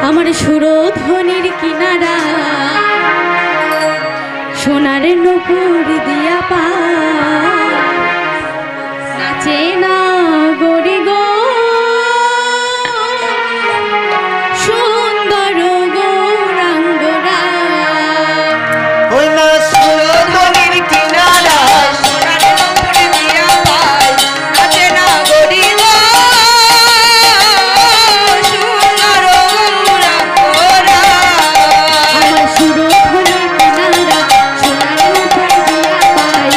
আমার সুরধ্বনির কিনারা সোনার নূপুর দিয়া পা নাচে না গরি গো সুন্দর গৌরাঙ্গরা ওই না সুরধ্বনির কিনারা সোনার নূপুর দিয়া পায় নাচে না গরি গো সুন্দর গৌরাঙ্গরা আমার সুরধ্বনির কিনারা সোনার নূপুর দিয়া পায়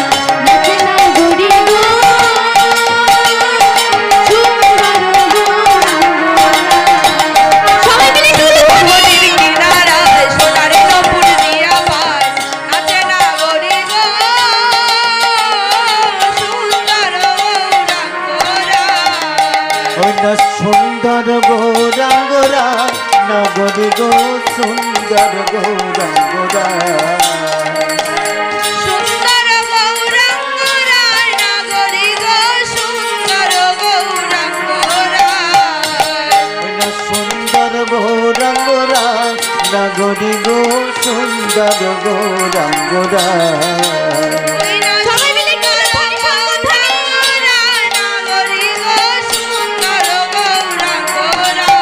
নাচে না গরি গো সুন্দর গৌরাঙ্গরা সবাই মিলে সুরধ্বনির কিনারা সোনার নূপুর দিয়া পায় নাচে না গরি গো সুন্দর গৌরাঙ্গরা ওই না সুন্দর গৌরাঙ্গরা নগরী গো সুন্দর গৌরাঙ্গরা সুন্দর গৌরাঙ্গরা নগরী গো সুন্দর গৌরাঙ্গরা ওই না সুন্দর গৌরাঙ্গরা নগরী গো সুন্দর গৌরাঙ্গরা সবাই মিলে একটু উলুধ্বনি নগরী গো সুন্দর গৌরাঙ্গরা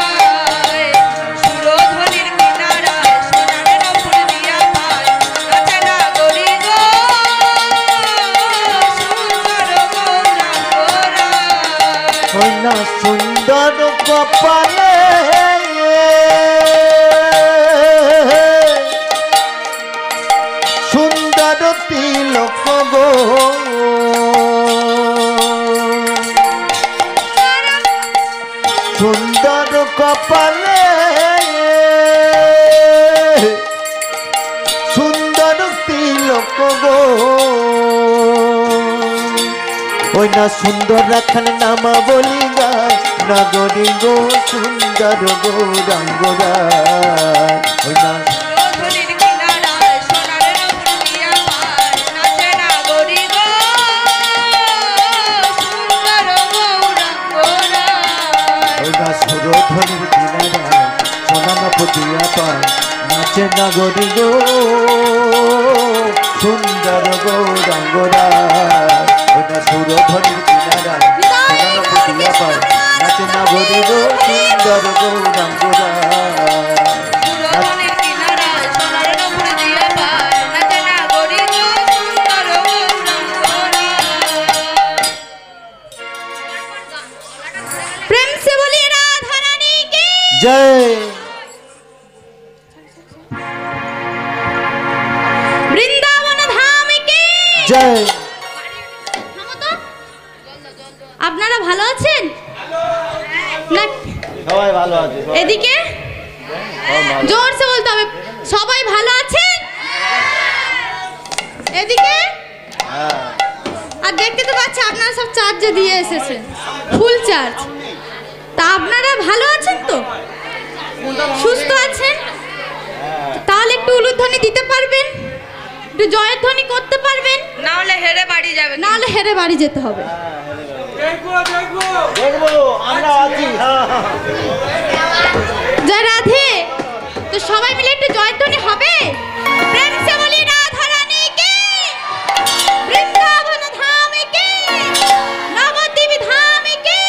সুরধ্বনির কিনারা সোনার নূপুর দিয়া পায় নাচে না গরি গো সুন্দর গৌরাঙ্গরা ওই না সুন্দর কপালে সুন্দর তিলক গো সুন্দর কপালে সুন্দর তিলক গো ওই না সুন্দর রাখান নামা বলি গায় নগরী গো সুন্দর গৌরাঙ্গরা ওই না সুরধ্বনির কিনারা সোনার নূপুর দিয়া পায় নাচে না গরি গো সুন্দর গৌরাঙ্গরা ওই না সুরধ্বনির কিনারা সোনানা পতিয়া পায় নাচে নগরী গো সুন্দর গৌরাঙ্গরা ওই না সুরধ্বনির কিনারা সোনানা পতিয়া পায় নাচে নগরী গো সুন্দর গৌরাঙ্গরা সুরধ্বনির কিনারা সোনার নূপুর দিয়া পায় নাচে না গরি গো সুন্দর গৌরাঙ্গরা प्रेम से बोलिए राधा रानी की जय वृंदावन धाम की जय থামো তো। আপনারা ভালো আছেন না সবাই ভালো আছে এদিকে জোর সে বলতে হবে সবাই ভালো আছেন এদিকে আর দেখতে তো পাচ্ছি আপনারা সব চার্জে দিয়ে এসেছেন ফুল চার্জ তা আপনারা ভালো আছেন তো সুস্থ আছেন তাহলে একটু উলুধ্বনি দিতে পারবেন একটু জয়ের ধ্বনি করতে পারবেন না হলে হেরে বাড়ি যাবে নাহলে হেরে বাড়ি যেতে হবে দেখবো আমরা আছি জয় রাধে তো সবাই মিলে একটু জয়ধ্বনি হবে প্রেম সে বলি রাধা রানী কি বৃন্দাবন ধাম কি নবদ্বীপ ধাম কি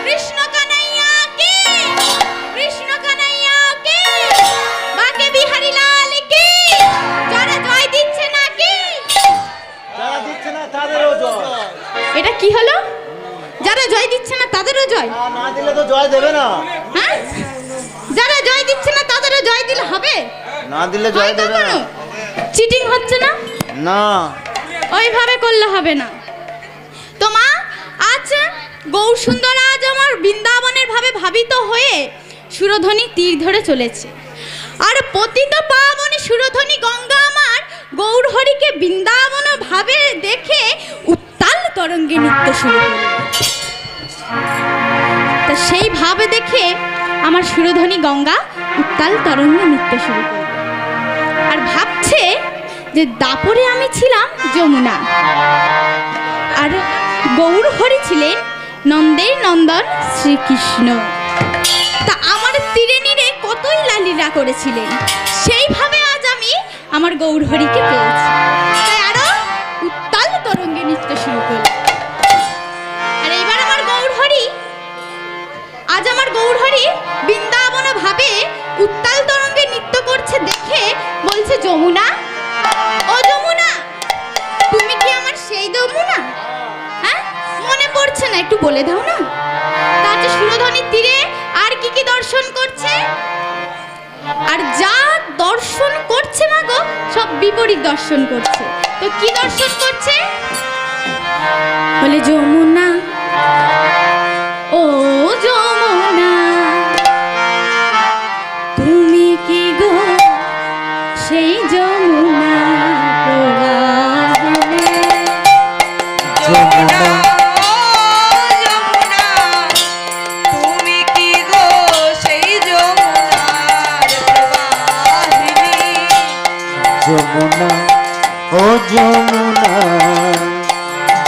কৃষ্ণ কানাইয়া কি কৃষ্ণ কানাইয়া কি বাকে বিহারী লাল কি যারা জয় দিচ্ছে না কি যারা দিচ্ছে না তাদেরও জয় এটা কি হলো যারা জয় দিচ্ছে না তাদেরও জয় না দিলে তো জয় দেবে না হ্যাঁ যারা জয় দিচ্ছে না তাদেরও জয় দিলে হবে না দিলে জয় দেবে না চিটিং হচ্ছে না না ওইভাবে করলে হবে না তো মা আজ গৌর সুন্দর আজ আমার বৃন্দাবনের ভাবে ভাবিত হয়ে সুরধ্বনি তীর ধরে চলেছে আর পতিত পাবনে সুরধ্বনি গঙ্গা আমার গৌর হরিকে বৃন্দাবন ভাবে দেখে উত্তাল তরঙ্গে নৃত্য শুরু করল তা সেই ভাবে দেখে আমার সুরধ্বনি গঙ্গা উত্তাল তরঙ্গে নৃত্য শুরু করল আর ভাবছে যে দাপরে আমি ছিলাম যমুনা আর গৌর হরি ছিলেন নন্দের নন্দন শ্রীকৃষ্ণ। তা আমার তীরে নীরে কতই করেছিলেন, সেইভাবে আজ আমি আমার গৌরহরিকে পেয়েছি। তাই আরো উত্তাল তরঙ্গে নৃত্য শুরু করলাম। আর এইবার আমার গৌরহরি, আজ আমার গৌরহরি বৃন্দাবন ভাবে উত্তাল তরঙ্গে নৃত্য করছে দেখে বলছে, যমুনা, ও যমুনা, তুমি কি আমার সেই যমুনা? হ্যাঁ, মনে পড়ছে না, একটু বলে দাও না। তাতে সুরধনির তীরে আর কি কি দর্শন করছে? আর যা দর্শন করছে মা গো, সব বিপরীত দর্শন করছে। তো কি দর্শন করছে? বলে, যমুনা, ও যমুনা, তুমি কি গো সেই যমুনা প্রবাহিনী? যমুনা, ও যমুনা, তুমি কি গো সেই যমুনার প্রবাহিনী? যমুনা, ও যমুনা,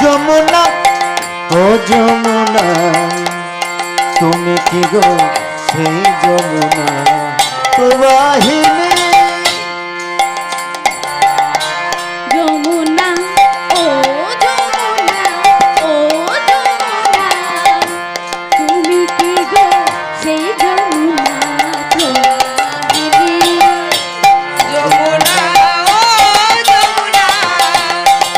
যমুনা, ও যমুনা, তুমি কি গো সেই যমুনা প্রবাহিনী? যমুনা, ও যমুনা, ও যমুনা, তুমি কি গো সেই যমুনা প্রবাহিনী? যমুনা, ও যমুনা,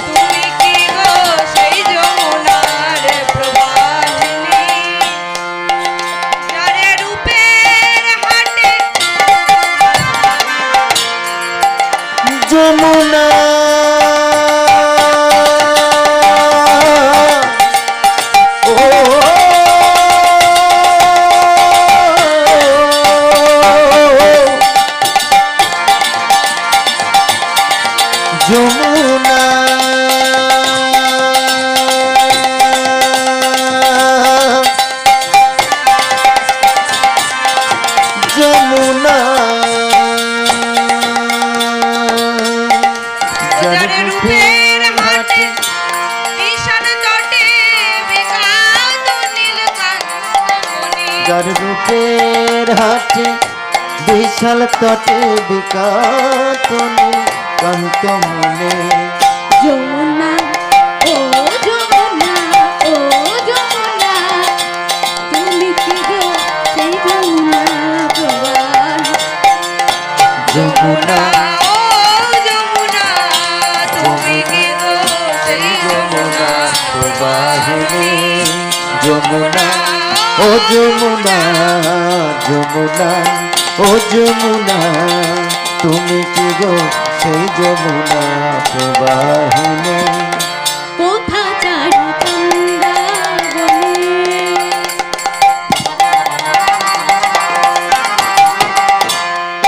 তুমি কি গো সেই যমুনার প্রবাহিনী? যারে রূপের হাটে যমুনা, ও যমুনা, যমুনা, যারে রূপের হাটে ঈশান তটে বিখ্যাত নীলকান্তমণি। যার রূপের হাটে বিশাল তটে বিকাত কান্ত মনে। যমুনা, ও যমুনা, ও যমুনা, তুমি কি গো সেই যমুনা প্রবাহিনী? যমুনা, ও যমুনা, তুমি কি গো সেই যমুনা প্রবাহিনী। যমুনা, ও যমুনা, যমুনা, ও যমুনা, তুমি কি গো সেই যমুনা প্রবাহিনী? কোথা চারি চন্দ্রাবনে,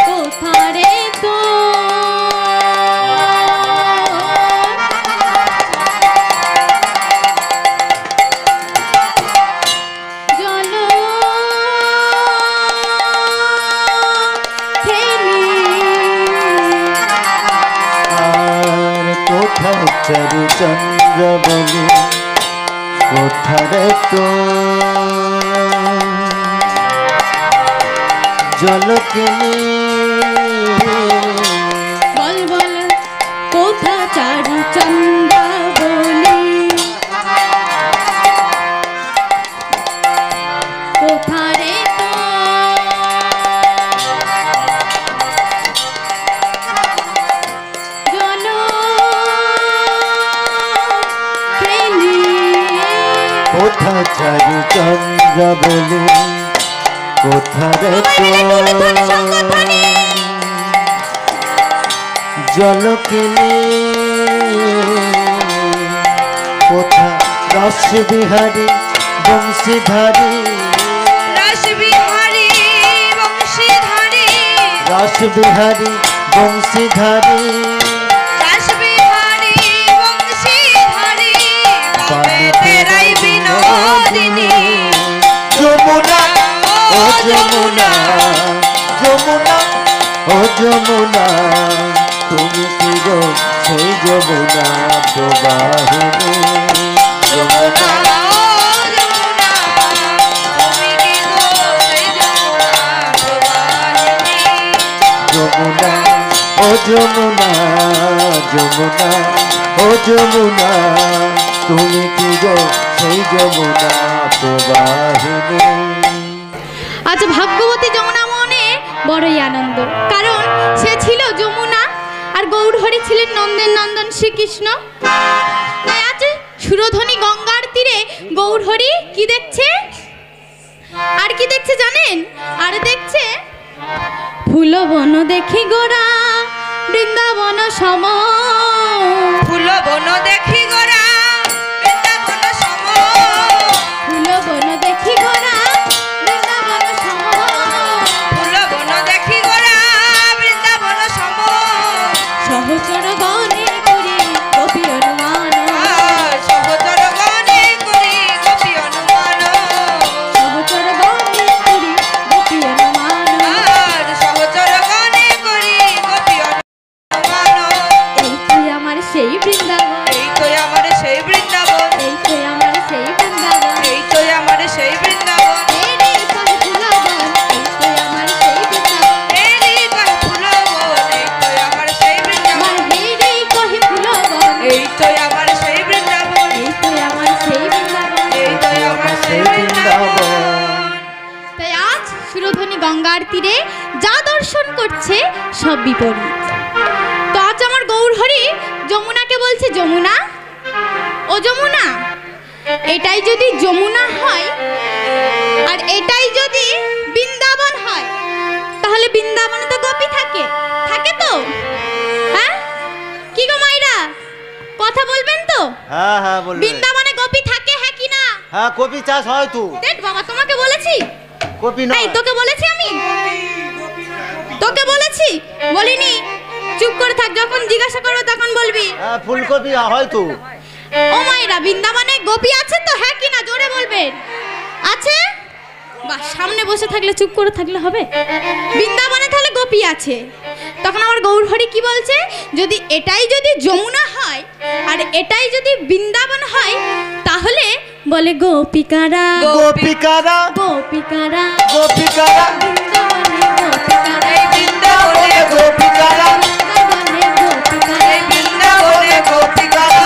কোথা রে তো জল আর কোথায় চারি চন্দ্র বলি, কোথারে তো জলকে বল বল, কোথা চারি চন্দ্রাবলি, কোথা রে তো জল খেলি? কোথা চারি চন্দ্র বলি, কোথারে তো জলকে কোথা রস বিহারী বংশীধারী, রাসবিহারী বংশীধারী, রস বিহারী বংশীধারী, রাসবিহারী বংশীধারী, পাবে তেরাই বিনোদিনী। যমুনা, ও যমুনা, যমুনা, ও যমুনা, তুমি কি গো সেই যমুনা প্রবাহিনী? যমুনা, যমুনা, তুমি কি গো সেই যমুনা প্রবাহিনী? যমুনা যমুনা ও যমুনা তুমি কি গো সেই যমুনা প্রবাহিনী। আচ্ছা, ভাগ্যবতী যমুনা মনে বড়ই আনন্দ, কারণ সে ছিল যমুনা আর গৌরহরি ছিলেন নন্দের নন্দন শ্রীকৃষ্ণ। তাই আছে সুরধ্বনি গঙ্গার তীরে গৌরহরি কি দেখছে, আর কি দেখছে জানেন? আর দেখছে ফুল বন দেখি গোরা বৃন্দাবন সম, ফুল বন দেখি গোরা বৃন্দাবন সম, ফুল বন দেখি গোরা বৃন্দাবন সম, ফুল বন দেখি গোরা বৃন্দাবন সম, সহচর গণে করি গোপী অনুমান, সহচর গণে করি গোপী অনুমান, সহচর গণে করি গোপী অনুমান, সহচর গণে করি গোপী অনুমান। এই তুই আমার সেই বৃন্দাবন, এই তো আমার সেই বৃন্দাবন, এই তুই আমার সেই বৃন্দাবন, এই তো আমার সেই বৃন্দাবন, এই রে কহে ফুলবন, এই তুই আমার সেই বৃন্দাবন, এই কহে ফুলবন, এই তো আমার সেই বৃন্দাবন, আমার হে রে কহে ফুলবন, এই তো আমার সেই বৃন্দাবন, এই তুই আমার সেই বৃন্দাবন, এই তো আমার সেই বৃন্দাবন। তাই আজ সুরধ্বনি গঙ্গার তীরে যা দর্শন করছে সব বিপরীত। তো আজ আমার গৌরহরি যমুনাকে বলছে, যমুনা ও যমুনা, এটাই যদি যমুনা হয় আর এটাই যদি বৃন্দাবন হয়, তাহলে বৃন্দাবনে তো গোপী থাকে, থাকে তো? হ্যাঁ কি গো মাইরা, কথা বলবেন তো? হ্যাঁ হ্যাঁ বলবে। বৃন্দাবনে গোপী থাকে, হ্যাঁ কি না? হ্যাঁ কপি চাষ হয় তো। দেখ বাবা, তোমাকে বলেছি, কপি এই নয়। তোকে বলেছি আমি, তোকে বলেছি? বলিনি? চুপ করে থাক, যখন জিজ্ঞাসা করবে তখন বলবি। হ্যাঁ ফুলকপি হয় তো। ও মাইরা, বৃন্দাবনে গোপী আছে তো, হ্যাঁ কি না? জোরে বলবেন। আছে? বাহ, সামনে বসে থাকলে চুপ করে থাকলে হবে? বৃন্দাবনে তাহলে গোপী আছে। তখন আমার গৌরহরি কি বলছে, যদি এটাই যদি যমুনা হয় আর এটাই যদি বৃন্দাবন হয়, তাহলে বলে গোপিকারা গোপিকারা গোপিকারা গোপিকারা বৃন্দাবনে গোপিকারা, এই বৃন্দাবনে গোপিকারা বৃন্দাবনে গোপিকারা, এই বৃন্দাবনে গোপিকারা,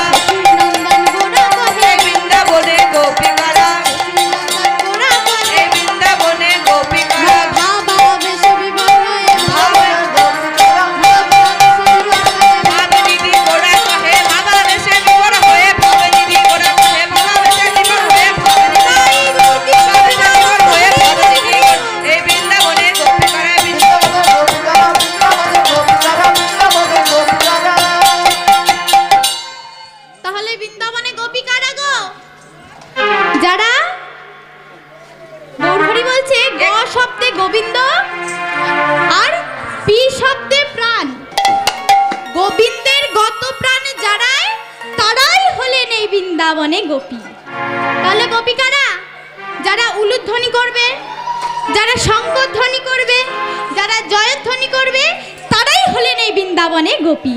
নন্দন গোরা কহে, এই বৃন্দাবনে গোপিকারা, নন্দন গোরা কহে, এই বৃন্দাবনে গোপিকারা, ভাবা বেশ বিভোর হয়ে, ভাবে গোপিকারা ভাবা বেশ বিভোর হয়ে, ভাবে দিদি গোরা কহে ভাবা বেশে বিবর হয়ে, ভাবে দিদি গোরা কহে ভাবা বেশে বিবর হয়ে, ভাবে দিদি গোরা বিবর হয়ে, ভাবে দিদি এই বৃন্দাবনে গোপিকারা, গোপিকারা গোপিকারা বৃন্দাবনে গোপিকারা। তাহলে বৃন্দাবনে গোপিকারা গো, যারা গৌরহরি বলছে গ শব্দে গোবিন্দ আর পি শব্দে প্রাণ, গোবিন্দের গত প্রাণে যারাই, তারাই হলেন এই বৃন্দাবনে গোপী। তাহলে গোপিকারা যারা উলুধ্বনি করবে, যারা শঙ্খধ্বনি করবে, যারা জয়ধ্বনি করবে, তারাই হলেন এই বৃন্দাবনে গোপী।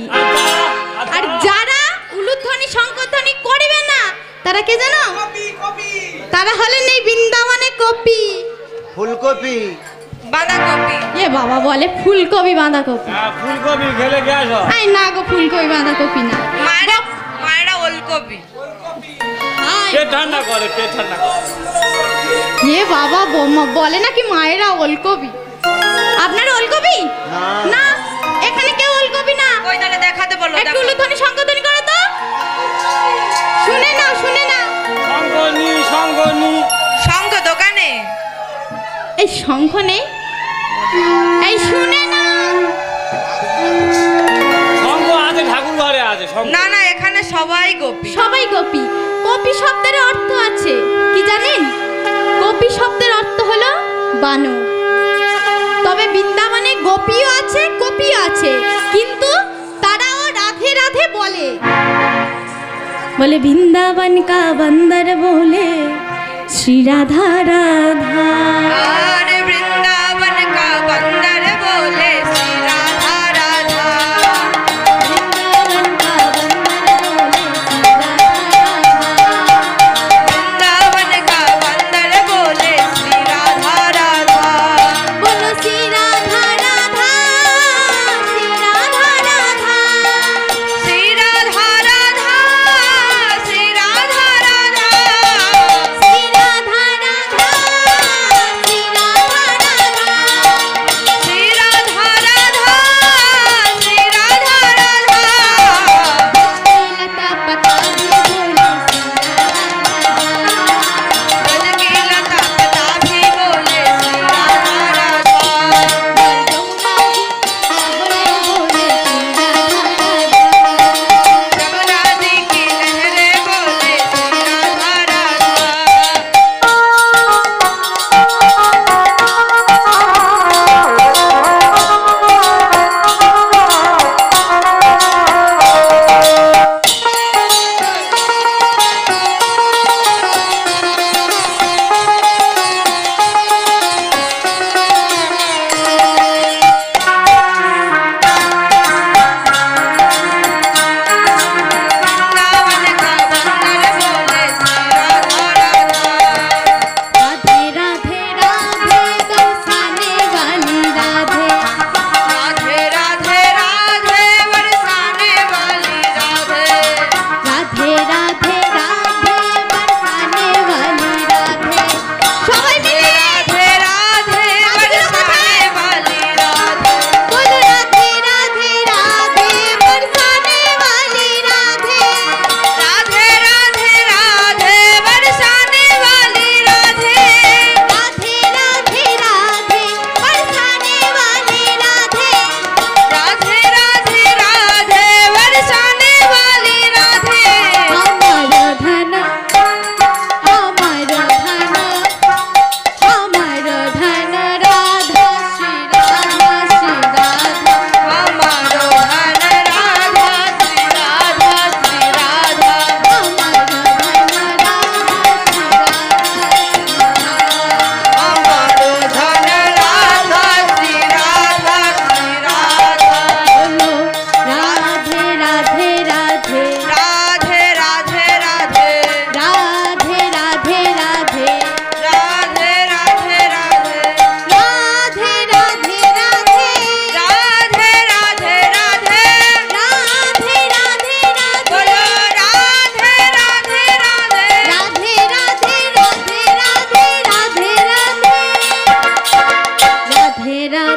আর যারা উলুধ্বনি শঙ্খধ্বনি করবে না, তারা কে জানো? তারা হলেন এই বৃন্দাবনে কপি। ফুলকপি বাঁধাকপি, এ বাবা বলে ফুলকপি বাঁধাকপি, ফুলকপি খেলে গ্যাস হয়। আই না গো, ফুলকপি বাঁধাকপি না। মায়েরা মায়েরা ওলকপি, আয়, পেট ঠান্ডা করে, পেট ঠান্ডা করে। এ বাবা বলে নাকি মায়েরা ওলকপি। আপনারা ওলকপি না। না, এখানে কেউ ওলকপি না। ওই তাহলে দেখাতে বলো, একটু দেখো। উলুধ্বনি শঙ্খধ্বনি করো তো, শুনে নাও, শুনে নাও। শঙ্কনি শঙ্কনি শঙ্খ দোকানে, এই শঙ্খ নেই, এই শুনে নাও। শঙ্খ আছে, ঠাকুর ঘরে আছে শঙ্খ। না না এখানে সবাই গোপী, সবাই গোপী। গোপী শব্দের অর্থ আছে কি জানেন? গোপী শব্দের অর্থ হলো বানর। তবে বৃন্দাবনে গোপীও আছে, গোপীও আছে, কিন্তু তারাও রাধে রাধে বলে। বলে বৃন্দাবন কা বন্দর বলে শ্রী রাধা রাধা, আর বৃন্দাবন কা বন্দর বলে শ্রী রাধা রাধা, বৃন্দাবন কা বন্দর বলে শ্রী রাধা রাধা, বৃন্দাবন কা বন্দর বলে শ্রী রাধা রাধা, বলো শ্রী রাধা রাধা, শ্রী রাধা রাধা,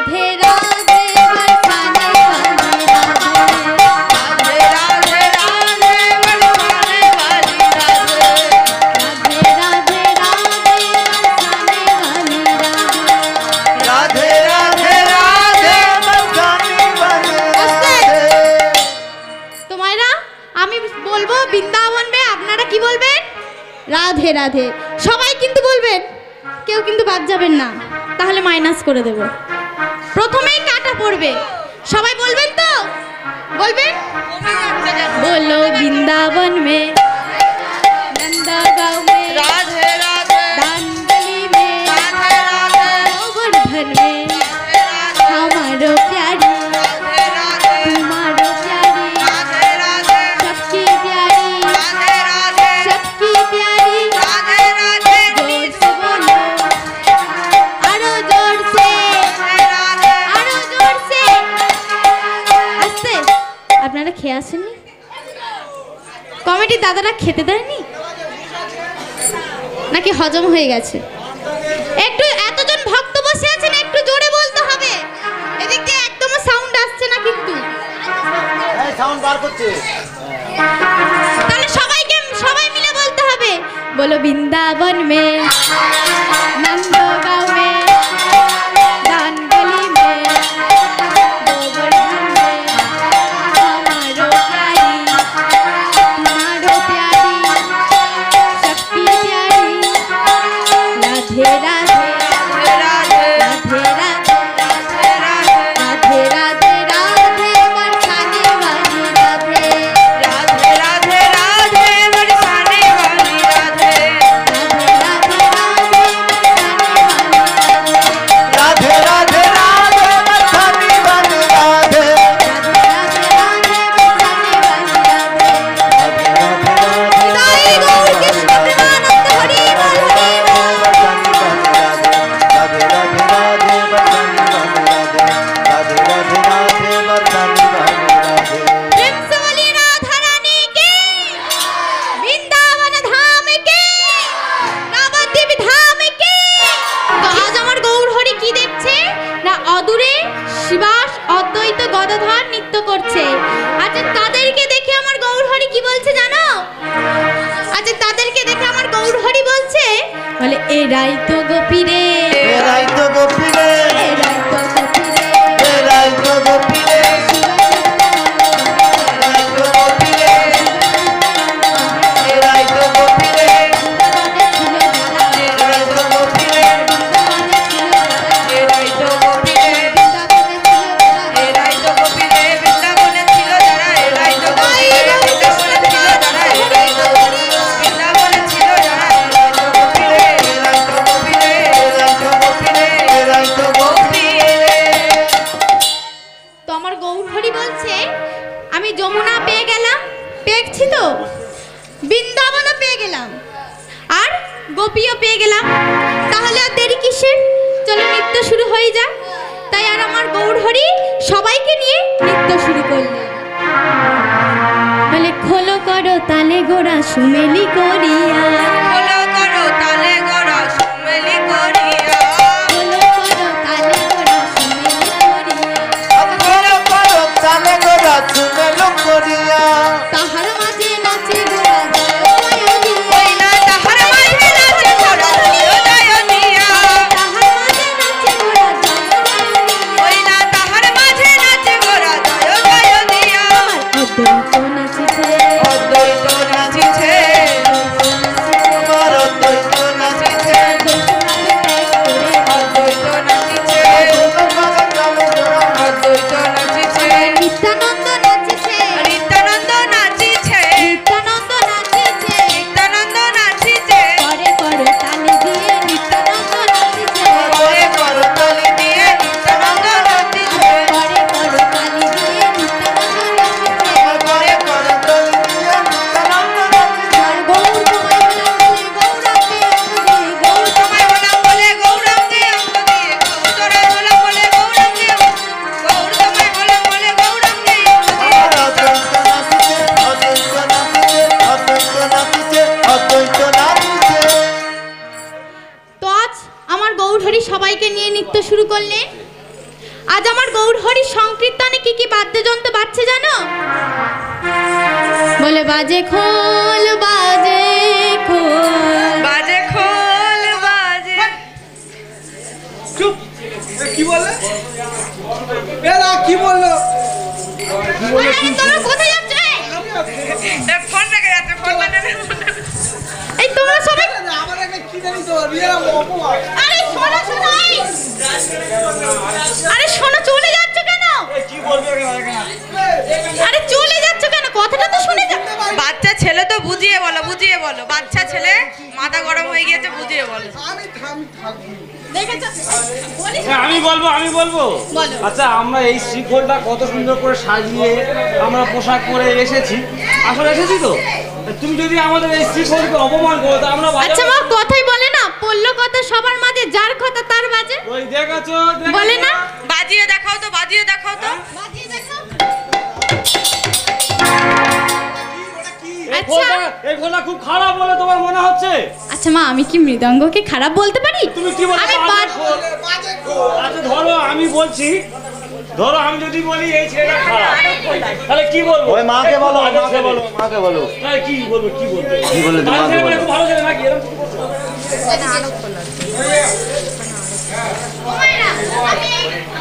রাধে রাধে বরসানে वाली राधे राधे राधे बरसाने वाली राधे राधे राधे राधे बरसाने वाली राधे राधे राधे राधे बरसाने वाली राधे। তোমারা আমি বলবো বৃন্দাবন মে আপনারা কি বলবেন? রাধে রাধে। সবাই কিন্তু বলবেন, কেউ কিন্তু বাদ যাবেন না, তাহলে মাইনাস করে দেব। প্রথমেই কাটা পড়বে, সবাই বলবেন তো? বলবেন? बोलो वृंदावन में नंदगांव में राधे राधे दांडली में राधे राधे गोवर्धन में हमारो प्यारी राधे राधे तुम्हारो प्यारी राधे राधे सबकी प्यारी राधे राधे सबकी प्यारी राधे राधे जोर से बोलो आरो जोर से राधे আরো জোরসে আস্তে। আপনারা খেয়ে আসেননি? কমিটি দাদারা খেতে দেয়নি নাকি হজম হয়ে গেছে? একটু এতজন ভক্ত বসে আছেন, একটু জোরে বলতে হবে। এদিক দিয়ে একদম সাউন্ড আসছে না কিন্তু। এই সাউন্ড বার করছে। তাহলে সবাই মিলে বলতে হবে, বলো বৃন্দাবন মে नंदगांव में दानगली में गोवर्धन में हमारो प्यारी तुम्हारो प्यारी सबकी प्यारी राधे राधे राधे राधे राधे राधे राधे राधे राधे बरसाने वाली राधे राधे राधे राधे बरसाने वाली राधे राधे राधे राधे राधे राधे बरसाने वाली राधे राधे बरसाने वाली राधे। राधे गौर कृष्ण प्रेमानंद हरि बोल हरि बोल। राधे राधे राधे बरसाने वाली राधे। राधे राधे राधे बरसाने वाली राधे। प्रेम से बोलिए राधा रानी के, वृंदावन धाम के, नवद्वीप धाम के। তো আজ আমার গৌর হরি কি দেখছে না, অদূরে শিবাস অদ্বৈত গদাধর নৃত্য করছে। আচ্ছা তাদেরকে দেখে আমার গৌর হরি কি বলছে জানো? আচ্ছা তাদেরকে দেখে আমার গৌর হরি বলছে, বলে এরাই তো গোপী রে, এরাই তো গোপী রে, এরাই তো গোপী রে, এরাই তো গোপী রে, এরাই তো গোপী রে, এরাই তো গোপী রে, এরাই তো গোপী রে, এরাই তো গোপী রে এরাই তো গোপী রে বৃন্দাবনে ছিল যারা এরাই তো গোপী রে বৃন্দাবনে ছিল যারা এরাই তো বৃন্দাবনে ছিল যারা এরাই তো গোপী রে এরাই তো গোপী রে এরাই তো গোপী রে, এরাই তো গোপী রে। তো আমার গৌর হরি বলছে, আমি যমুনা পেয়ে গেলাম, পেয়েছি তো, বৃন্দাবনও পেয়ে গেলাম, আর গোপীও পেয়ে গেলাম, তাহলে আর দেরি কিসের? চলো নৃত্য শুরু হয়ে যাক। তাই আর আমার গৌর হরি সবাইকে নিয়ে নৃত্য শুরু করলেন। বলে খোলো করো তালে গোড়া সুমেলি করিয়া, খোলো করো তালে গড়া সুমেলি করিয়া খোলো করো তালে গোড়া সুমেলি করিয়া, খোলো করো তালে গোরা সুমেলো করিয়া। তাহার মাঝে নাচে গোড়া জয় দিয়া, ওই না তাহার মাঝে নাচে গোড়া জয় দিয়া তাহার মাঝে নাচে গোড়া জয় দিয়া, ওই না তাহার মাঝে নাচে গোড়া জয় দিয়া আমার অদ্বৈত নাচিছে, অদ্বৈত নাচিছে আজ আমার গৌরহরি সংকীর্তনে কি কি বাদ্যযন্ত্র বাজছে জানো? বলে বাজে খোল বাজে খোল বাজে খোল বাজে। চুপ কি বললে এরা কি বললো এই, তোমরা কোথায় যাচ্ছ? ফোন রেখে যাচ্ছে, ফোন মানে এই তোমরা সবাই আমার একটা কি জানি তো এরা অপমান আরে শোনো শোনো এই। আরে শোনো, চলে যাচ্ছ কেন? কি বলবে আরে চলে যাচ্ছ কেন? কথাটা তো শুনে যা। বাচ্চা ছেলে তো বুঝিয়ে বলো, বুঝিয়ে বলো। বাচ্চা ছেলে মাথা গরম হয়ে গিয়েছে, বুঝিয়ে বলো। আমি থাকবো দেখেছো? বলিস হ্যাঁ, আমি বলবো বলো। আচ্ছা, আমরা এই শ্রীফলটা কত সুন্দর করে সাজিয়ে আমরা পোশাক পরে এসেছি, আসলে এসেছি তো। তুমি যদি আমাদের এই শ্রীফলকে অপমান করো তা আমরা আচ্ছা মা, কথাই বলে না, পড়লো কথা সবার মাঝে, যার কথা তার বাজে। ওই দেখেছো বলে না? বাজিয়ে দেখাও তো, বাজিয়ে দেখাও তো। বাজিয়ে দেখাও। এই আচ্ছা। এই ফলটা খুব খারাপ বলে তোমার মনে হচ্ছে? আচ্ছা মা, আমি কি মৃদঙ্গকে খারাপ বলতে পারি? তুমি কি বলছো? আমি আচ্ছা ধরো আমি বলছি, ধরো আমি যদি বলি এই ছেলেটা খারাপ, তাহলে কি বলবো? ওই মাকে বলো, বাজে মাকে ছেলে। বলো, মাকে বলো। তাহলে কি বলবো? কি বললে তুমি? বাজে মাকে ছেলে মানে বলো। খুব ভালো ছেলে নাকি? এরকম কি বলছো?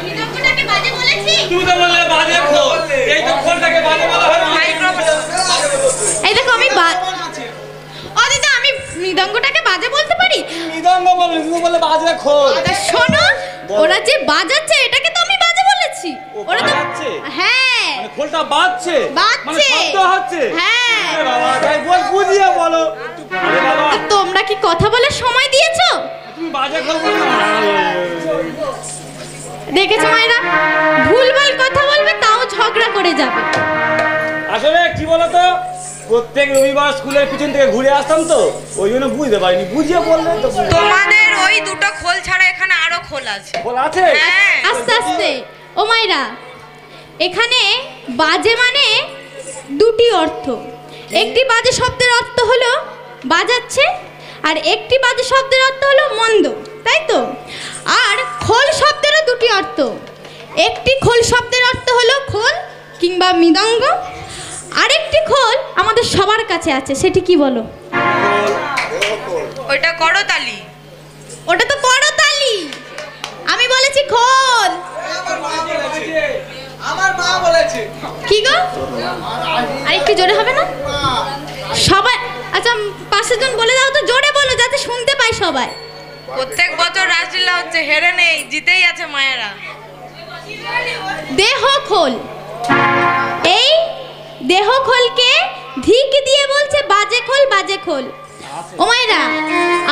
মৃদঙ্গটাকে বাজে বলেছি? তুমি তো বললে বাজে খোল, এই তো খোলটাকে বাজে বলা হয় না? এই দেখো আমি ও দিদা, আমি মৃদঙ্গটাকে বাজে বলতে পারি? মৃদঙ্গ বলবে, তুমি বললে বাজে খোল। তা শোনো, ওরা যে বাজাচ্ছে এটাকে তো আমি বাজে বলেছি। ও ওরা তো বাজাচ্ছে? হ্যাঁ মানে খোলটা বাজছে? বাজছে। মানে শব্দ হচ্ছে? হ্যাঁ। আরে বাবা, তাই বুঝিয়ে বলো। আরে বাবা, তো তোমরা কি কথা বলে সময় দিয়েছো? তুমি বাজে খোল বলো না। দেখেছো মায়েরা, ভুলভাল কথা বলবে তাও ঝগড়া করে যাবে। আসলে কি বলতো, প্রত্যেক রবিবার স্কুলের পিছন থেকে ঘুরে আসতাম তো, ওই জন্য বুঝতে পারিনি, বুঝিয়ে বললে তো বুঝতে পারি। তোমাদের ওই দুটো খোল ছাড়া এখানে আরো খোল আছে। খোল আছে? হ্যাঁ। আস্তে আস্তে ও মায়েরা, এখানে বাজে মানে দুটি অর্থ। একটি বাজে শব্দের অর্থ হলো বাজাচ্ছে, আর একটি বাজে শব্দের অর্থ হলো মন্দ, তাই তো? আর খোল শব্দেরও দুটি অর্থ। একটি খোল শব্দের অর্থ হলো খোল কিংবা মৃদঙ্গ, আরেকটি খোল আমাদের সবার কাছে আছে, সেটি কি বলো? ওইটা করতালি। ওটা তো করতালি, আমি বলেছি খোল। আমার মা বলেছে কি গো? আর একটু জোরে হবে না সবাই? আচ্ছা পাশের জন বলে দাও তো, জোরে বলো যাতে শুনতে পাই সবাই। প্রত্যেক বছর রাসলীলা হচ্ছে, হেরে নেই, জিতেই আছে মায়েরা। দেহ খোল, এই দেহ খোলকে ধিক দিয়ে বলছে বাজে খোল, বাজে খোল। ও মায়েরা,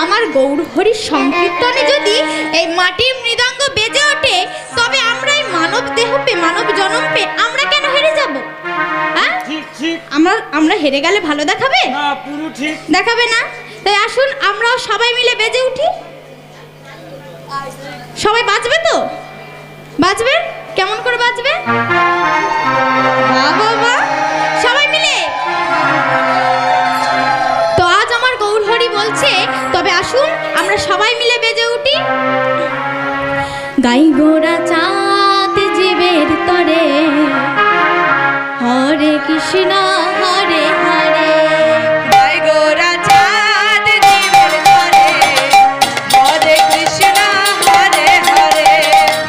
আমার গৌরহরির সংকীর্তনে যদি এই মাটির মৃদঙ্গ বেজে ওঠে, তবে আমরা এই মানব দেহ পে, মানব জন্ম পে আমরা কেন হেরে যাব? হ্যাঁ, ঠিক ঠিক আমরা হেরে গেলে ভালো দেখাবে? না, পুরো ঠিক। দেখাবে না? তাই আসুন আমরাও সবাই মিলে বেজে উঠি। সবাই বাজবে তো? বাজবে? কেমন করে বাজবে? বাহ বাহ বাহ, সবাই মিলে। তো আজ আমার গৌরহরি বলছে, তবে আসুন আমরা সবাই মিলে বেজে উঠি। গাই গোরা চাঁদ জীবের তরে, হরে কৃষ্ণ হরে হরে। গাই গোরা চাঁদ জীবের তরে, হরে কৃষ্ণ হরে হরে।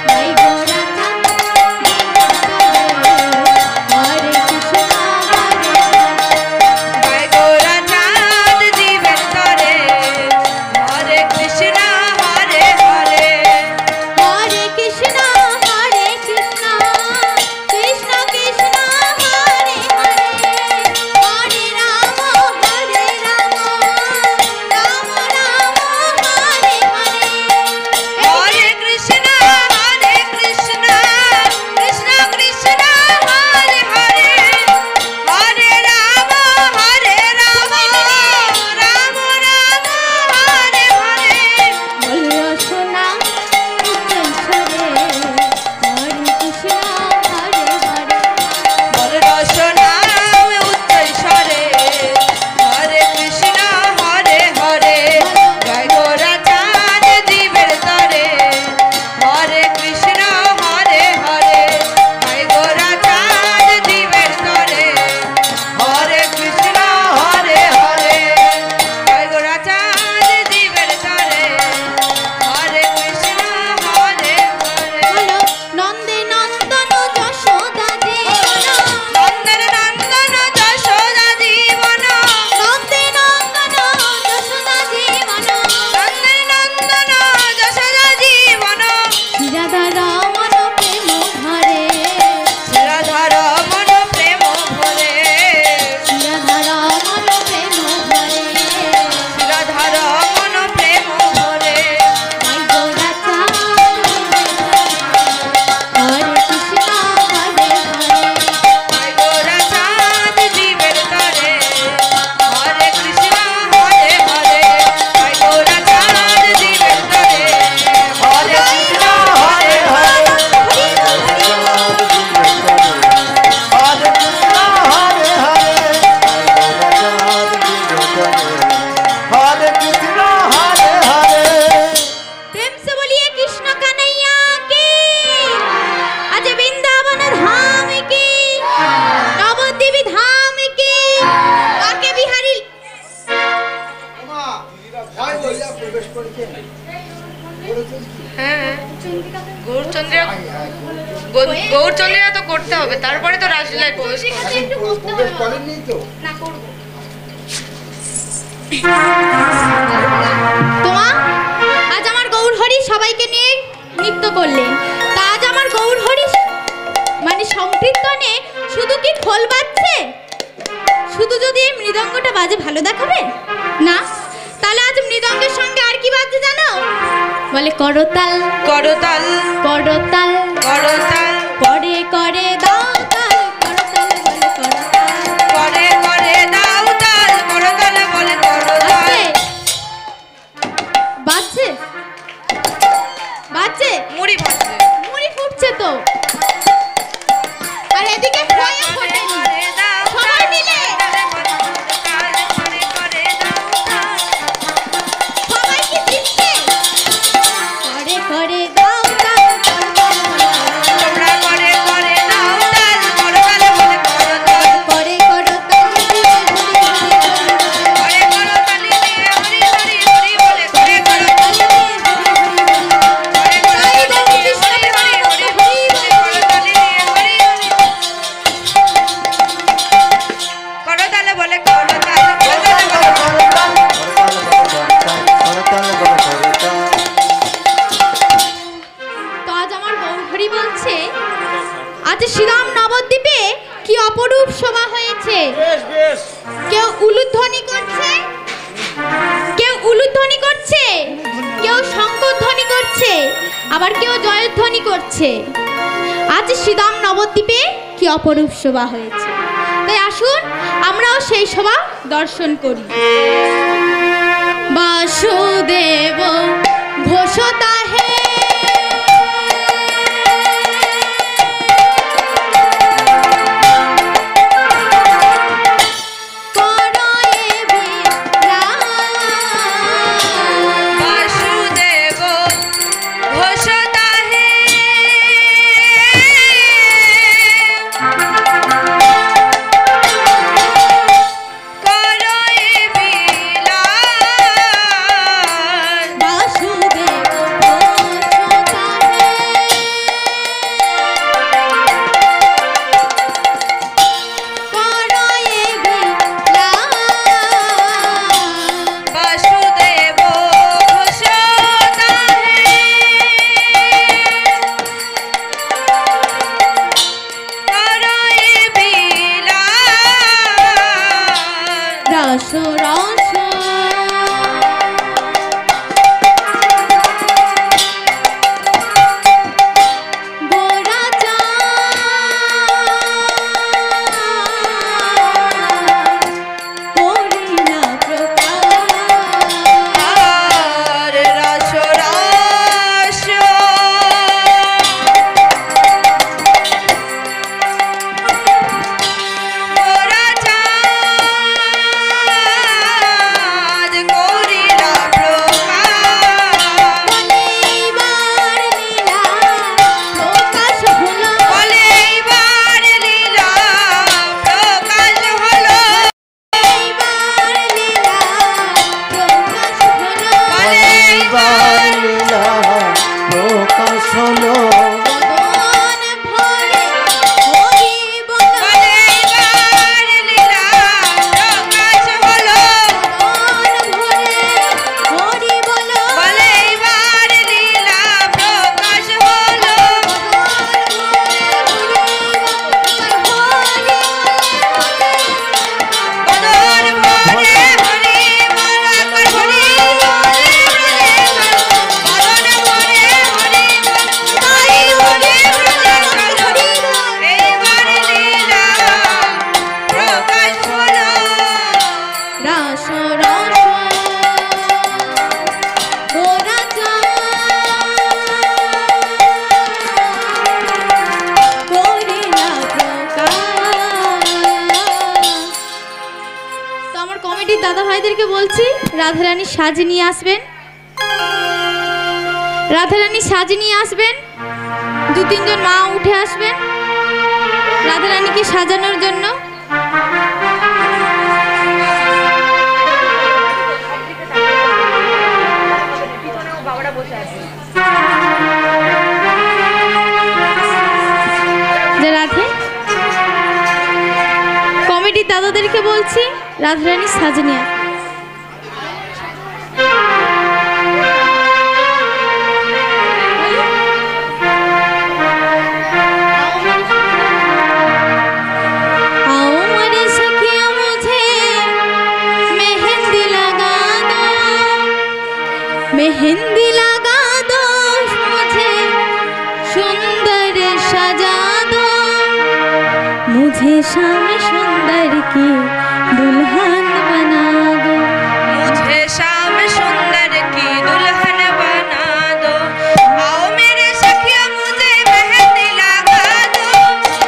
গাই গোরা চাঁদ হরে কৃষ্ণ হরে হরে। গাই গোরা চাঁদ জীবের তরে, হরে কৃষ্ণ হরে হরে। হরে কৃষ্ণ হরে কৃষ্ণ, কৃষ্ণ কৃষ্ণ হরে হরে। গৌরচন্দ্রিকা তো করতে হবে, তারপরে তো রাসলীলায় প্রবেশ ঠিক করতে আছে, হবে। একটু করতে হবে। করেননি তো? না, করবো। তোমা, আজ আমার গৌরহরি সবাইকে নিয়ে নৃত্য করলেন। তা আজ আমার গৌরহরি মানে সংকীর্তনে শুধু কি খোল বাজছে? শুধু যদি এই মৃদঙ্গটা বাজে ভালো দেখাবে না? তাহলে আজ মৃদঙ্গের সঙ্গে আর কি বাজছে জানো? বলে করতাল করতাল করতাল করতাল করে করে দাও তাল, করতাল বলে করতাল। করে করে দাও তাল, করতাল বলে করতাল। বাজছে বাজছে মুড়ি ভাজছে। মুড়ি ফুটছে তো। আর এদিকে খোয়া ফোটেনি। সবাই মিলে সবাই কি দিচ্ছে? করে করে দাও তাল, করতাল বলে করতাল। তোমরা করে করে দাও তাল, করতাল বলে করতাল। করে করতাল দিয়ে ঘুরি ঘুরি ঘুরি করে করো তালি দিয়ে হরি হরি হরি বলে করে করো তালি দিয়ে ঘুরি ঘুরি ঘুরি। করে করো তালি দিয়ে হরি হরি হরি বলে করো তালি দিয়ে হরি হরি। করো তালে বলে করো তাল, করো তালে বলে তো আজ আমার গৌরহরি বলছে আজ শ্রীরাম নবদ্বীপে কি অপরূপ শোভা হয়েছে। বেশ বেশ। কেউ উলুধ্বনি করছে, কেউ উলুধ্বনি করছে, কেউ শঙ্খধ্বনি করছে, আবার কেউ জয়ধ্বনি করছে। আজ শ্রীরাম নবদ্বীপে কি অপরূপ শোভা হয়েছে। তাই আসুন আমরাও সেই শোভা দর্শন করি। বাসুদেব ঘোষতা হে বাসুদেব ঘোষতা হে করো এ বিলাস। বাসুদেব ঘোষতা হে করো এ বিলাস। বাসুদেব ঘোষতা হে করো এ বিলাস। রস রস গোরা চা করি না প্রকাশ। আর রস রস মোরা চাঁদ করিলা প্রকাশ। এইবার লীলা প্রকাশ হলো। বলে এইবার লীলা প্রকাশ হলো। এইবার লীলা প্রকাশ হলো। বলে এইবার লীলা প্রকাশ হলো। বদন ভরে হরি বল। বলে এইবার লীলা প্রকাশ হলো। বদন ভরে হরি বল। বলে এইবার লীলা প্রকাশ হলো। বদন ভরে হরি বল কর হরি বলে বলে বদন ভরে হরি বল তাই বলে বলে কর এইবার লীলা প্রকাশ হলো। রস রস গোরা চা করি না প্রকাশ। তো আমার কমিটির দাদা ভাইদেরকে বলছি রাধারানী সাজ নিয়ে আসবেন, রাধারানী সাজ নিয়ে আসবেন। দু তিনজন মা উঠে আসবেন রাধারানীকে সাজানোর জন্য। বলছি রাধারানী সাজনিয়া। मेहंदी लगा दो मुझे सुंदर सजा दो, मुझे शाम सुंदर की दुल्हन बना दो, मुझे शाम सुंदर की दुल्हन बना दो। आओ मेरे सखिया मुझे मेहंदी लगा दो,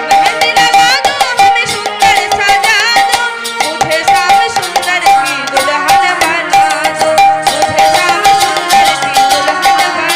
मेहंदी लगा दो हमें सुंदर सजा दो, मुझे शाम सुंदर की दुल्हन बना दो, मुझे शाम सुंदर की दुल्हन बना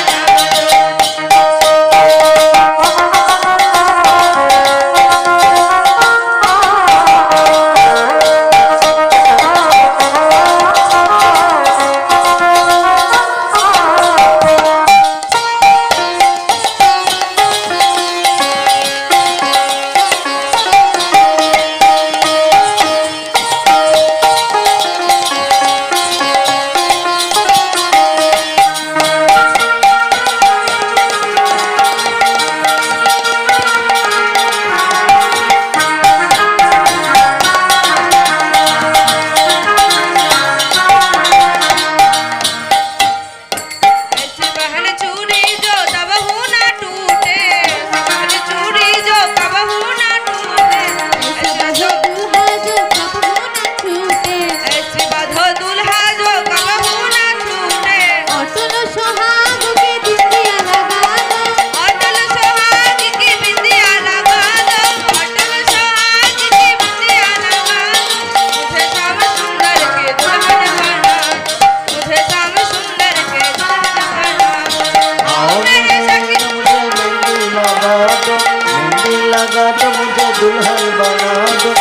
लगा दो मुझे दुल्हन बना दो,